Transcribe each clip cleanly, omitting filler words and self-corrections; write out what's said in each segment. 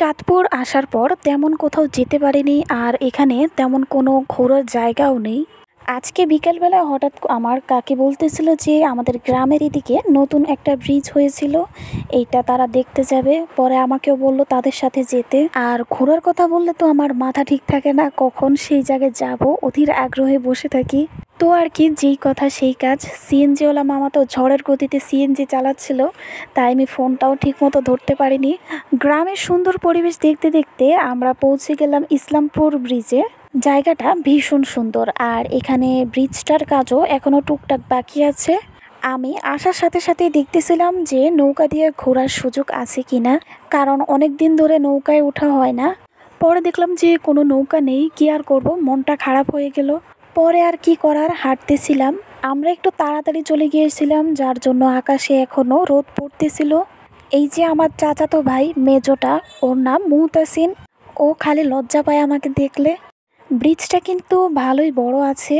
চাঁদপুর আসার পর তেমন কোথাও যেতে পারিনি, আর এখানে তেমন কোনো ঘোরার জায়গাও নেই। আজকে বিকেলবেলা হঠাৎ আমার কাকি বলতেছিল যে আমাদের গ্রামের এদিকে নতুন একটা ব্রিজ হয়েছিল, এইটা তারা দেখতে যাবে। পরে আমাকেও বললো তাদের সাথে যেতে। আর ঘোরার কথা বললে তো আমার মাথা ঠিক থাকে না, কখন সেই জায়গায় যাব অধীর আগ্রহে বসে থাকি। তো আর কি, যেই কথা সেই কাজ। সিএনজিওয়ালা মামা তো ঝড়ের গতিতে সিএনজি চালাচ্ছিল, তাই আমি ফোনটাও ঠিকমতো ধরতে পারিনি। গ্রামের সুন্দর পরিবেশ দেখতে দেখতে আমরা পৌঁছে গেলাম ইসলামপুর ব্রিজে। জায়গাটা ভীষণ সুন্দর, আর এখানে ব্রিজটার কাজও এখনো টুকটাক বাকি আছে। আমি আসার সাথে সাথেই দেখতেছিলাম যে নৌকা দিয়ে ঘোরার সুযোগ আছে কিনা, কারণ অনেক দিন ধরে নৌকায় ওঠা হয় না। পরে দেখলাম যে কোনো নৌকা নেই, কি আর করব, মনটা খারাপ হয়ে গেল। পরে আর কি করার, হাঁটতেছিলাম। আমরা একটু তাড়াতাড়ি চলে গিয়েছিলাম, যার জন্য আকাশে এখনো রোদ পড়তেছিল। এই যে আমার চাচাতো ভাই মেজোটা, ওর নাম মুহতাসিন, ও খালি লজ্জা পায় আমাকে দেখলে। ব্রিজটা কিন্তু ভালোই বড় আছে।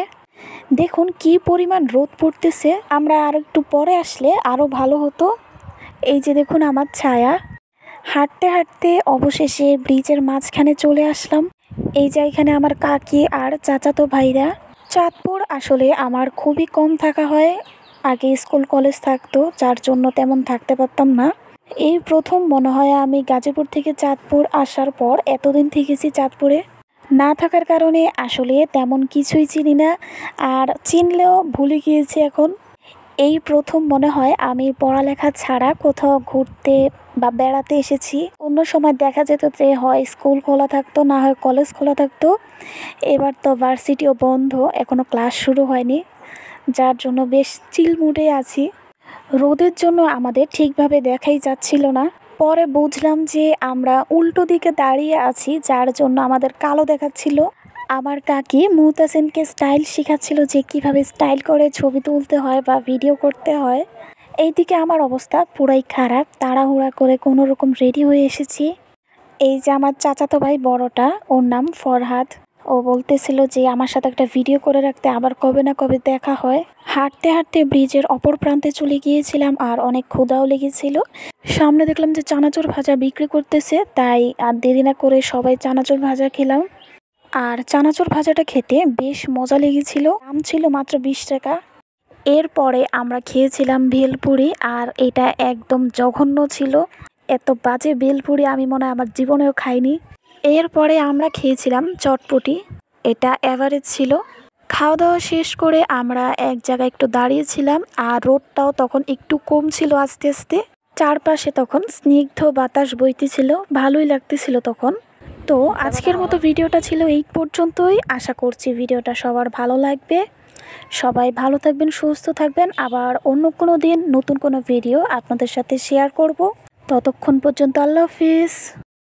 দেখুন কি পরিমাণ রোদ পড়তেছে, আমরা আর একটু পরে আসলে আরও ভালো হতো। এই যে দেখুন আমার ছায়া। হাঁটতে হাঁটতে অবশেষে ব্রিজের মাঝখানে চলে আসলাম। এই যে এখানে আমার কাকি আর চাচাতো ভাইরা। চাঁদপুর আসলে আমার খুবই কম থাকা হয়, আগে স্কুল কলেজ থাকতো, যার জন্য তেমন থাকতে পারতাম না। এই প্রথম মনে হয় আমি গাজীপুর থেকে চাঁদপুর আসার পর এতদিন থেকেছি চাঁদপুরে। না থাকার কারণে আসলে তেমন কিছুই চিনি না, আর চিনলেও ভুলে গিয়েছি এখন। এই প্রথম মনে হয় আমি পড়ালেখা ছাড়া কোথাও ঘুরতে বা বেড়াতে এসেছি। অন্য সময় দেখা যেত যে হয় স্কুল খোলা থাকতো, না হয় কলেজ খোলা থাকতো। এবার তো ভার্সিটিও বন্ধ, এখনও ক্লাস শুরু হয়নি, যার জন্য বেশ চিল মুডে আছি। রোদের জন্য আমাদের ঠিকভাবে দেখাই যাচ্ছিল না। পরে বুঝলাম যে আমরা উল্টো দিকে দাঁড়িয়ে আছি, যার জন্য আমাদের কালো দেখাচ্ছিল। আমার কাকি মুহতাসিনকে স্টাইল শেখাচ্ছিল যে কিভাবে স্টাইল করে ছবি তুলতে হয় বা ভিডিও করতে হয়। এইদিকে আমার অবস্থা পুরাই খারাপ, তাড়াহুড়া করে কোনো রকম রেডি হয়ে এসেছি। এই যে আমার চাচাতো ভাই বড়টা, ওর নাম ফরহাদ, ও বলতেছিল যে আমার সাথে একটা ভিডিও করে রাখতে, আবার কবে না কবে দেখা হয়। হাঁটতে হাঁটতে ব্রিজের অপর প্রান্তে চলে গিয়েছিলাম, আর অনেক ক্ষুধাও লেগেছিল। সামনে দেখলাম যে চানাচুর ভাজা বিক্রি করতেছে, তাই আর দেরি না করে সবাই চানাচুর ভাজা খেলাম। আর চানাচুর ভাজাটা খেতে বেশ মজা লেগেছিল, দাম ছিল মাত্র 20 টাকা। এরপরে আমরা খেয়েছিলাম ভেলপুরি, আর এটা একদম জঘন্য ছিল। এত বাজে ভেলপুরি আমি মনে হয় আমার জীবনেও খাইনি। এরপরে আমরা খেয়েছিলাম চটপটি, এটা এভারেজ ছিল। খাওয়া দাওয়া শেষ করে আমরা এক জায়গায় একটু দাঁড়িয়েছিলাম, আর রোদটাও তখন একটু কম ছিল আস্তে আস্তে। চারপাশে তখন স্নিগ্ধ বাতাস বইতেছিল, ভালোই লাগতেছিল তখন। তো আজকের মতো ভিডিওটা ছিল এই পর্যন্তই। আশা করছি ভিডিওটা সবার ভালো লাগবে। সবাই ভালো থাকবেন, সুস্থ থাকবেন। আবার অন্য কোনো দিন নতুন কোনো ভিডিও আপনাদের সাথে শেয়ার করব। ততক্ষণ পর্যন্ত আল্লাহ হাফিজ।